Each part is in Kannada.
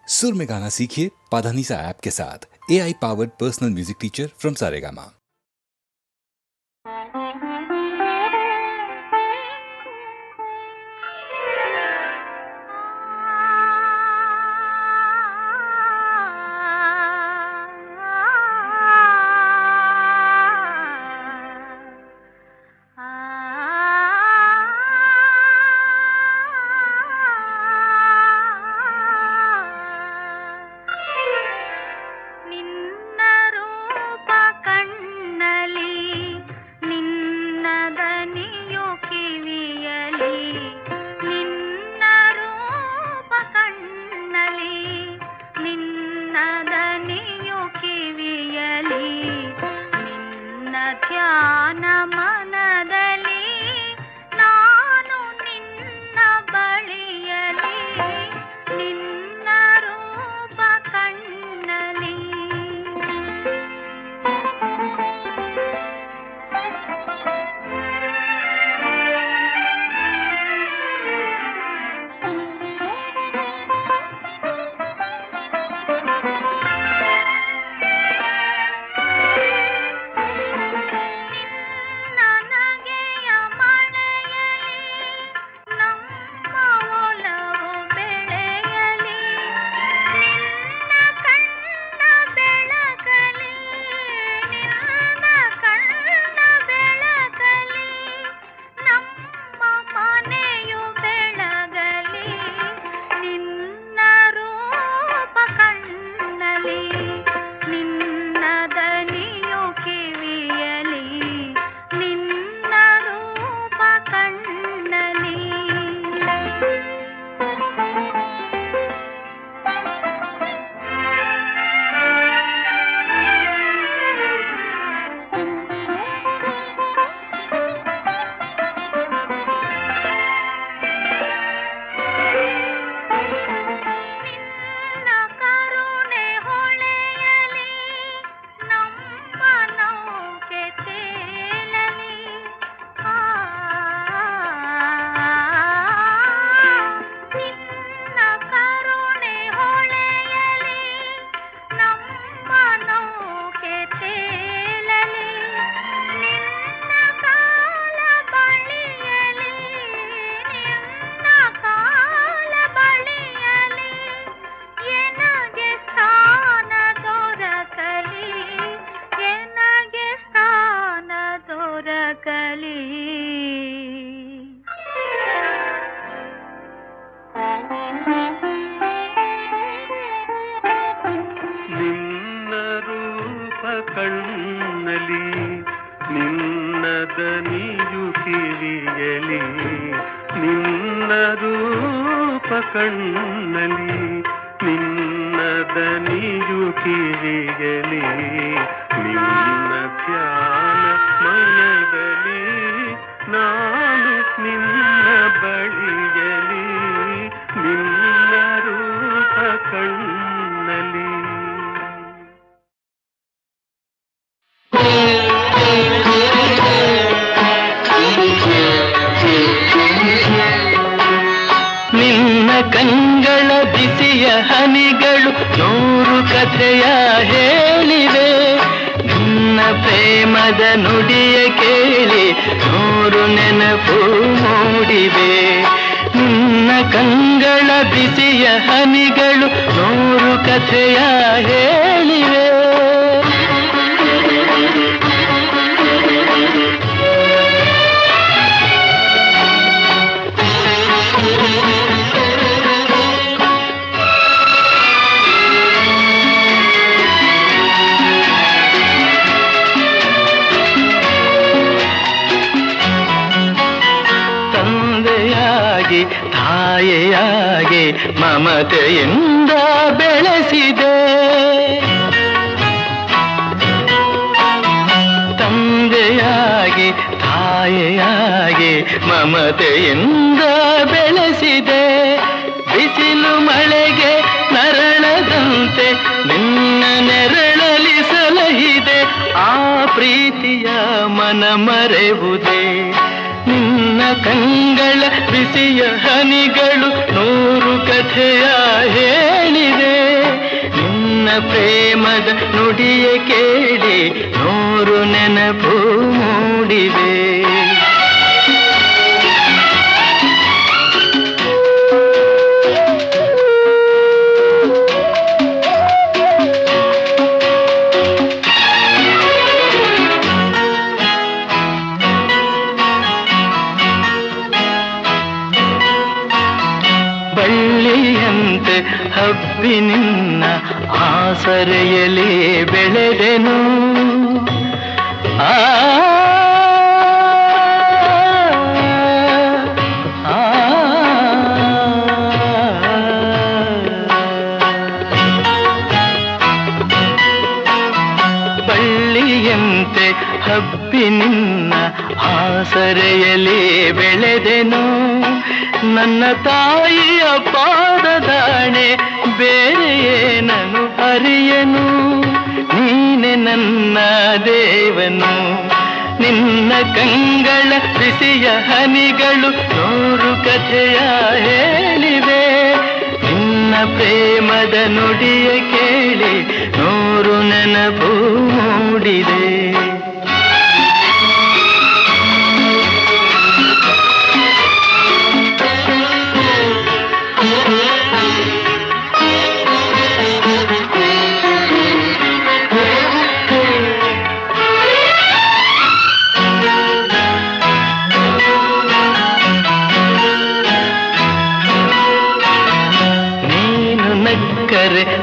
सुर में गाना सीखिए पाधानीसा ऐप के साथ। AI powered personal music teacher from Saregama. ತಾಯಿಯಾಗಿ ಮಮತೆಯಿಂದ ಬೆಳೆಸಿದೆ, ತಂದೆಯಾಗಿ ತಾಯಿಯಾಗಿ ಮಮತೆಯಿಂದ ಬೆಳೆಸಿದೆ. ಬಿಸಿಲು ಮಳೆಗೆ ನರಳದಂತೆ ನಿನ್ನ ನೆರಳಲಿ ಸಲಹಿದೆ, ಆ ಪ್ರೀತಿಯ ಮನ ಮರೆವುದೇ. ನಿನ್ನ ಕಂಗಳ ಬಿಸಿಯ ಹನಿಗಳು 100 ಕಥೆಯ ಹೇಳಿದೆ. ಪ್ರೇಮದ ನುಡಿಯ ಕೇಳಿ ನೂರು ನೆನಪು ಮೂಡಿವೆ. ಬಳ್ಳಿಯಂತೆ ಹಬ್ಬಿ ನಿನ್ನ ಆಸರೆಯಲ್ಲಿ ಬೆಳೆದೆನು. ಆ ಬಳ್ಳಿಯಂತೆ ಹಬ್ಬಿ ನಿನ್ನ ಆಸರೆಯಲ್ಲಿ ಬೆಳೆದೆನು. ನನ್ನ ತಾಯಿಯ ಪಾದದಾಣೆ ಬೇರೆ ಏನನು ಅರಿಯನು. ನೀನೆ ನನ್ನ ದೇವನು, ನಿನ್ನ ಕಂಗಳ ಬಿಸಿಯ ಹನಿಗಳು ನೂರು ಕಥೆಯ ಹೇಳಿವೆ. ನಿನ್ನ ಪ್ರೇಮದ ನುಡಿಯ ಕೇಳಿ ನೂರು ನೆನಪು ಮೂಡಿದೆ.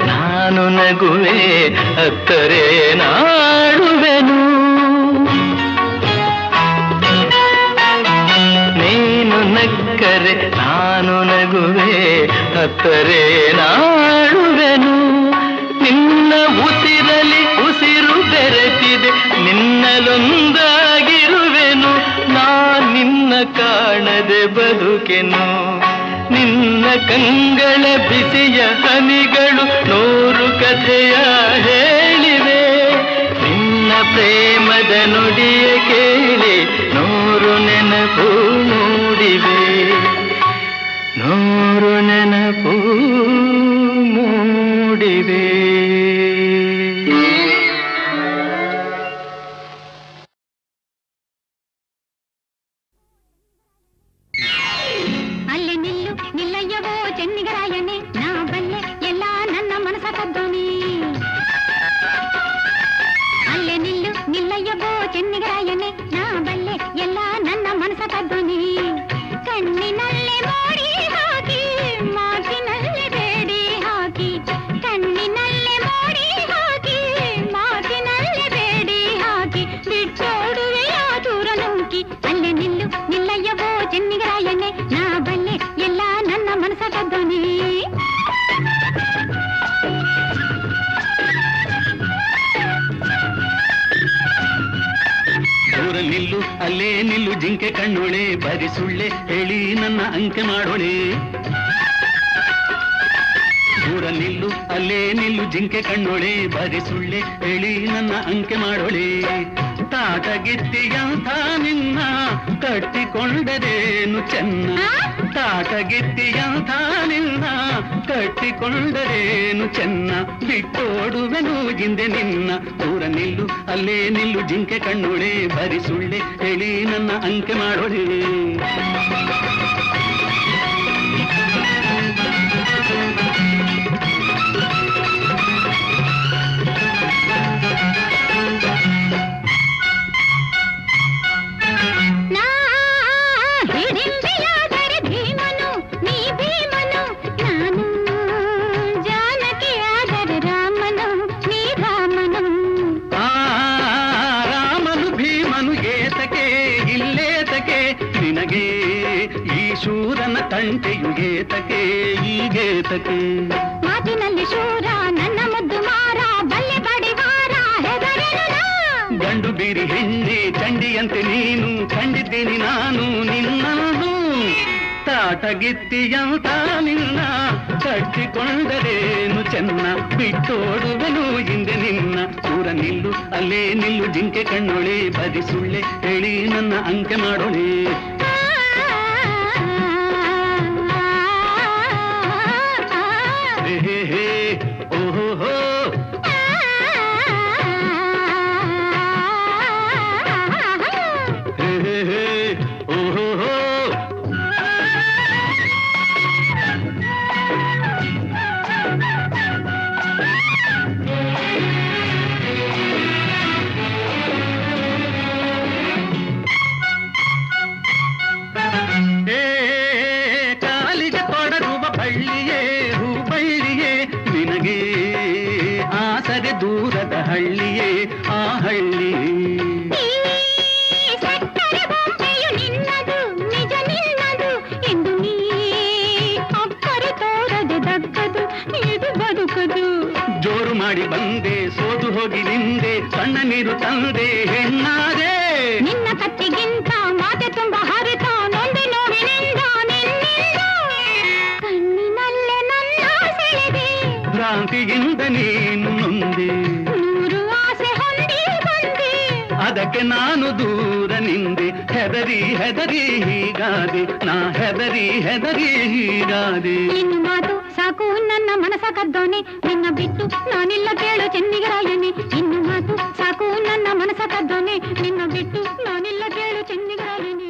ನಾನು ನಗುವೆ ಅತ್ತರೆ ನಾಡುವೆನು. ನೀನು ನಕ್ಕರೆ ನಾನು ನಗುವೆ ಅತ್ತರೆ ನಾಡುವೆನು. ನಿನ್ನ ಉಸಿರಲಿ ಉಸಿರು ಬೆರೆತಿದೆ, ನಿನ್ನಲೊಂದಾಗಿರುವೆನು. ನಾ ನಿನ್ನ ಕಾಣದೆ ಬದುಕೆನು. ನಿನ್ನ ಕಂಗಳ ಬಿಸಿಯ ಹನಿಗಳು ನೂರು ಕಥೆಯ ಹೇಳಿವೆ. ನಿನ್ನ ಪ್ರೇಮದ ನುಡಿಯ ಕೇಳಿ ನೂರು ನೆನಪು ಮೂಡಿವೆ. ನೂರು ನೆನಪು ಮೂಡಿವೆ. ನಿಲ್ಲು ಅಲ್ಲೇ ನಿಲ್ಲು ಜಿಂಕೆ ಕಣ್ಣೊಳೆ, ಬರಿ ಸುಳ್ಳೆ ಹೇಳಿ ನನ್ನ ಅಂಕೆ ಮಾಡೋಳೆ. ದೂರ ನಿಲ್ಲು ಅಲ್ಲೇ ನಿಲ್ಲು ಜಿಂಕೆ ಕಣ್ಣೊಳೆ, ಬರಿ ಸುಳ್ಳೆ ಹೇಳಿ ನನ್ನ ಅಂಕೆ ಮಾಡೋಳೆ. ತಾಟಗಿತ್ತಿಯಂಥ ನಿನ್ನ ಕಟ್ಟಿಕೊಂಡರೇನು ಚೆನ್ನ, ತಾಟಗಿತ್ತಿಯಂಥ ನಿನ್ನ ಕಟ್ಟಿಕೊಂಡರೇನು ಚೆನ್ನ. ಬಿಟ್ಟೋಡುವೆನು ಹಿಂದೆ ನಿನ್ನ. ದೂರ ನಿಲ್ಲು ಅಲ್ಲೇ ನಿಲ್ಲು ಜಿಂಕೆ ಕಣ್ಣೊಳೆ, ಬರಿ ಸುಳ್ಳೆ ಹೇಳಿ ನನ್ನ ಅಂಕೆ ಮಾಡೋಳೆ. ಶೂರನ ತಂಟೆಯು ಗೇತಕ್ಕೆ ಈ ಗೇತಕ್ಕೆ. ಮಾತಿನಲ್ಲಿ ಶೂರ ನನ್ನ ಮುದ್ದು ಮಾರ, ಬಲ್ಲೆ ಬಡಿವಾರ ಹೆದರೆನು. ಗಂಡು ಬೀರಿ ಹೆಣ್ಣೆ ಚಂಡಿಯಂತೆ ನೀನು, ಕಂಡಿದ್ದೀನಿ ನಾನು ನಿನ್ನದು. ತಾಟಗಿತ್ತಿಯಂತ ನಿನ್ನ ಕಟ್ಟಿಕೊಂಡರೇನು ಚೆನ್ನ. ಬಿಟ್ಟೋಡುವೆನು ಹಿಂದೆ ನಿನ್ನ. ದೂರ ನಿಲ್ಲು ಅಲ್ಲೇ ನಿಲ್ಲು ಜಿಂಕೆ ಕಣ್ಣೊಳೆ, ಬದಿ ಸುಳ್ಳೆ ಹೇಳಿ ನನ್ನ ಅಂಕೆ ಮಾಡೋಳೆ. ಓಹೋ ಹೇ ಹೇ ಹೇ ಓಹೋ ಕಾಲಿಗೆ ತೊಡರುವ ಬಳ್ಳಿಯೇ ಹೂಬಳ್ಳಿಯೇ ನಿನಗೆ ಆಸರೆ ದೂರದ ಹಳ್ಳಿಯೇ ಆ ಹಳ್ಳಿ ಸಕ್ಕರೆ ಬೊಂಬೆಯು ನಿನ್ನದು ನಿಜ ನಿನ್ನದು ಎಂದು ನೀ ಅಕ್ಕರೆ ತೋರದೆ ದಕ್ಕದು ಇದು ಬದುಕದು ಜೋರು ಮಾಡಿ ಬಂದೆ ಸೋತು ಹೋಗಿ ನಿಂದೆ ಸಣ್ಣ ನೀರು ತಂದೆ ಹೆಣ್ಣಾದೆ ನಿನ್ನ ಕತ್ತಿಗಿಂತ ಮಾತೆ ತುಂಬ ಹರಿತ ನೊಂದೆ ನೋವಿನಿಂದ ನಿನ್ನಿಂದ ಕಣ್ಣಿನಲ್ಲೇ ನನ್ನ ಸೆಳೆದೆ ಭ್ರಾಂತಿಯಿಂದ ನೀನು ನೊಂದೆ ನೂರು ಆಸೆ ಹೊಂದಿ ಬಂದೆ ಅದಕ್ಕೆ ನಾನು ದೂರ ನಿಂದೆ ಹೆದರಿ ಹೆದರಿ ಹೀಗಾದೆ ನಾ ಹೆದರಿ ಹೆದರಿ ಹೀಗಾದೆ ಇನ್ನು ಮಾತು ಸಾಕು ನನ್ನ ಮನಸ ಕದ್ದೋನೆ ನಿನ್ನ ಬಿಟ್ಟು ನಾನಿಲ್ಲ ಕೇಳು ಚೆನ್ನಿಗರಾಯನೆ ಇನ್ನು ಮಾತು ಸಾಕು ನನ್ನ ಮನಸ ಕದ್ದೋನೆ ನಿನ್ನ ಬಿಟ್ಟು ನಾನಿಲ್ಲ ಕೇಳು ಚೆನ್ನಿಗರಾಯನೆ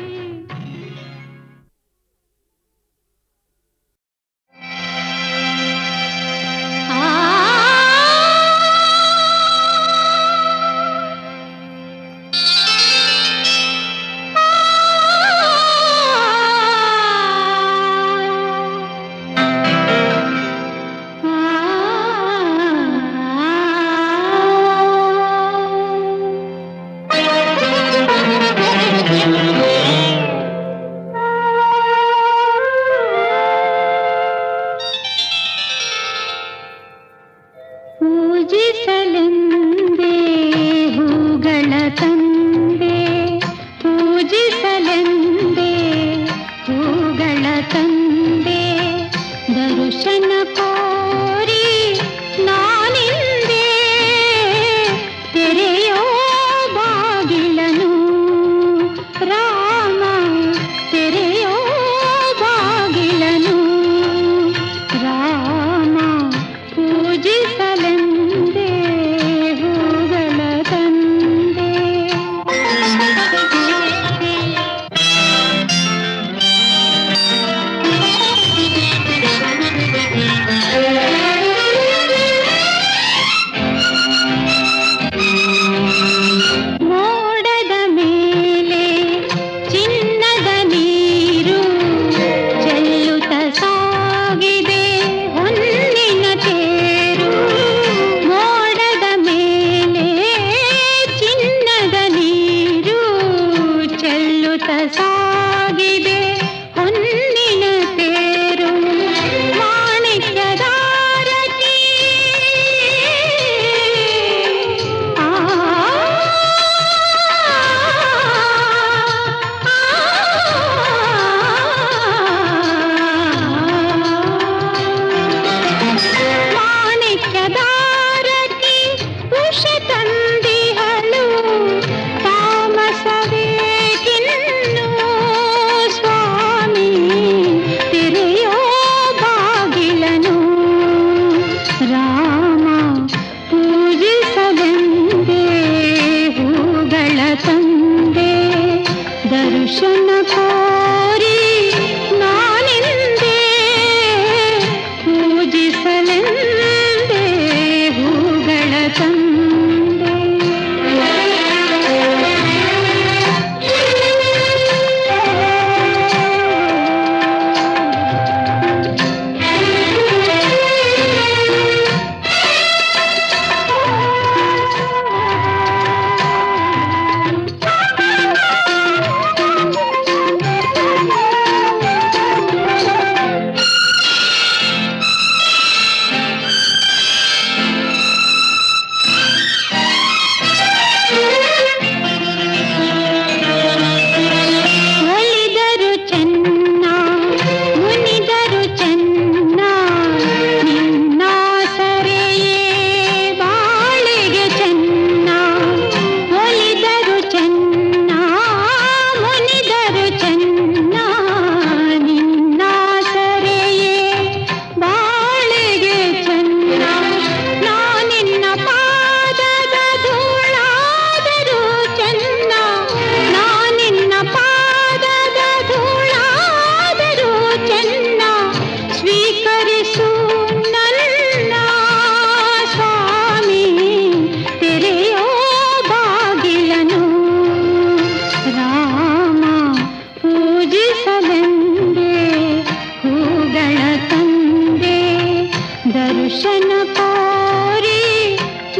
ದರ್ಶನ ಕೋರಿ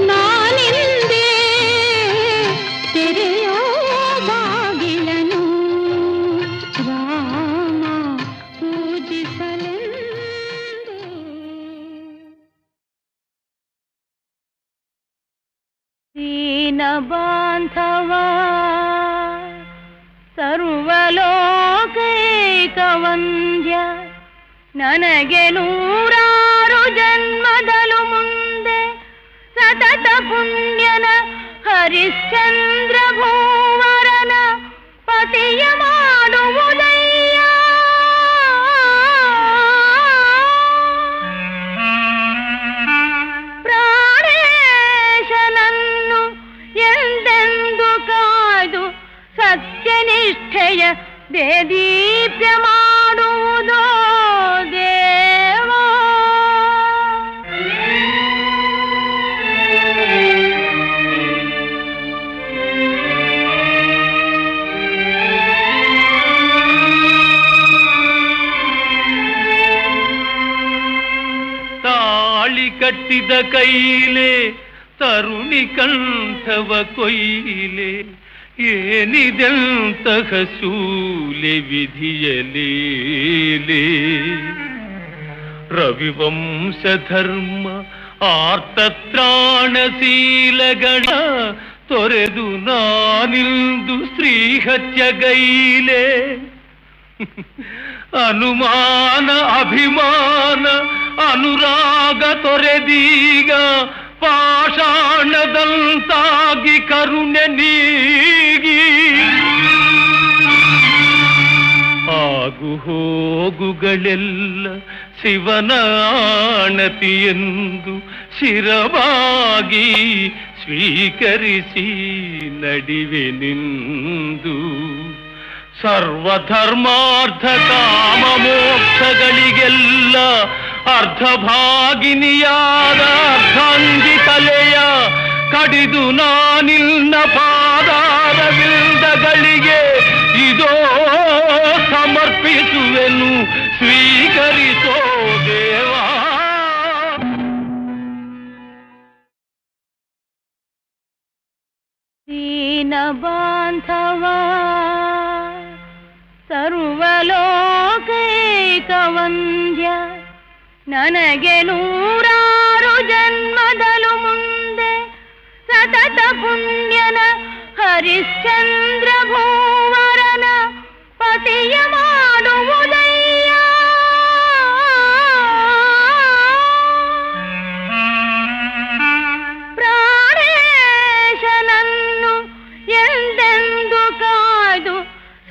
ನಾನಿಂದೆ ತೆರೆಯೋ ಬಾಗಿಲನು ರಾಮ ಪೂಜಿಸಲೆಂದು. ದೀನ ಬಾಂಧವ ಸರ್ವಲೋಕೈಕವಂದ್ಯ ನನಗೆ 100 ಜನ್ಮದಲು ಮುಂದೆ ಸತತ ಪುಣ್ಯನ ಹರಿಶ್ಚಂದ್ರ ಭೂವರನ ಪತಿಯ ಮಾಡುವುದಯ್ಯ. ಪ್ರಾಣೇಶನನ್ನು ಎಂದೆಂದು ಕಾಯ್ದು ಸತ್ಯನಿಷ್ಠೆಯ ದೇದೀಪ್ಯ ಮಾಡುವುದೋ ದೇವಾ. ತಾಳಿ ಕಟ್ಟಿದ ಕೈಲೆ ತರುಣಿ ಕಂಠವ ಕೊಯ್ಲೆ ಏನಿದೆಂತಹ ಶೂಲೆ ವಿಧಿಯಲೇಲೆ. ರವಿವಂಶ ಧರ್ಮ ಆರ್ತತ್ರಾಣಶೀಲಗಳ ತೊರೆದು ನಾನಿಂದು ಶ್ರೀಹತ್ಯಗೈಲೆ. ಅನುಮಾನ ಅಭಿಮಾನ ಅನುರಾಗ ತೊರೆದೀಗ ಪಾಷಾಣದಂತಾಗಿ ಕರುಣೆ ನೀಗಿ ಆಗು ಹೋಗುಗಳೆಲ್ಲ ಶಿವನ ಆಣತಿಯೆಂದು ಶಿರವಾಗಿ ಸ್ವೀಕರಿಸಿ ನಡಿವೆ ನಿಂದು. ಸರ್ವಧರ್ಮಾರ್ಥ ಕಾಮ ಮೋಕ್ಷಗಳಿಗೆಲ್ಲ ಅರ್ಧಭಾಗಿನಿಯಾದ ಅರ್ಧಾಂಗಿ ತಲೆಯ ಕಡಿದು ನಾನಿನ್ನ ಪಾದಾರವಿಂದಗಳಿಗೆ ಇದೋ ಸಮರ್ಪಿಸುವೆನು ಸ್ವೀಕರಿಸೋ ದೇವಾ. ದೀನ ಬಾಂಧವ ಸರ್ವಲೋಕೈಕವಂದ್ಯ ನನಗೆ 100 ಜನ್ಮದಲು ಮುಂದೆ ಸತತ ಪುಣ್ಯನ ಹರಿಶ್ಚಂದ್ರ ಭೂವರನ ಪತಿಯ ಮಾಡುವುದಯ್ಯ. ಪ್ರಾಣೇಶನನ್ನು ಎಂದೆಂದು ಕಾಯ್ದು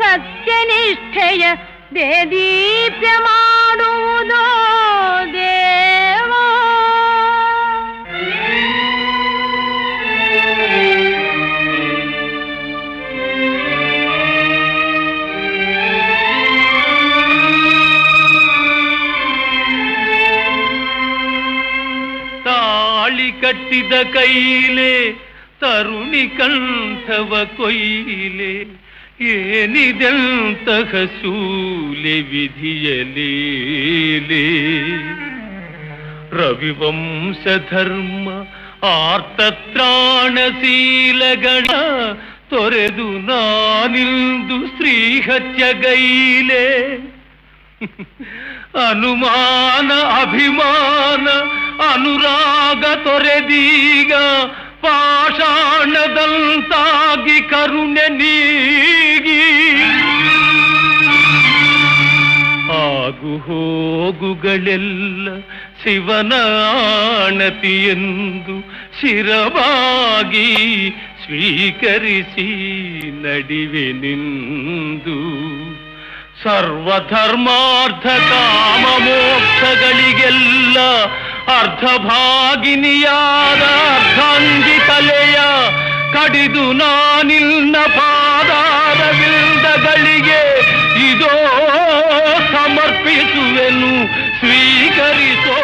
ಸತ್ಯನಿಷ್ಠೆಯ ದೇದೀಪ್ಯ ಮಾಡುವುದೋ ದೇವಾ. ತಾಳಿ ಕಟ್ಟಿದ ಕೈಲೆ ತರುಣಿ ಕಂಠವ ಕೊಯ್ಲೆ ಏನಿದೆಂತಹ ಶೂಲೆ ವಿಧಿಯಲೇಲೆ. ರವಿವಂಶ ಧರ್ಮ ಆರ್ತತ್ರಾಣಶೀಲಗಳ ತೊರೆದು ನಾನಿಂದು ಶ್ರೀಹತ್ಯಗೈಲೆ. ಅನುಮಾನ ಅಭಿಮಾನ ಅನುರಾಗ ತೊರೆದೀಗ ಪಾಷಾಣದಂತಾಗಿ ಕರುಣೆ ನೀಗಿ ಆಗು ಹೋಗುಗಳೆಲ್ಲ ಶಿವನ ಆಣತಿಯೆಂದು ಶಿರವಾಗಿ ಸ್ವೀಕರಿಸಿ ನಡಿವೆ ನಿಂದು. ಸರ್ವಧರ್ಮಾರ್ಥ ಕಾಮ ಮೋಕ್ಷಗಳಿಗೆಲ್ಲ ಅರ್ಧಭಾಗಿನಿಯಾದ ಅರ್ಧಾಂಗಿ ತಲೆಯ ಕಡಿದು ನಾನಿನ್ನ ಪಾದಾರವಿಂದಗಳಿಗೆ ಇದೋ ಸಮರ್ಪಿಸುವೆನು ಸ್ವೀಕರಿಸೋ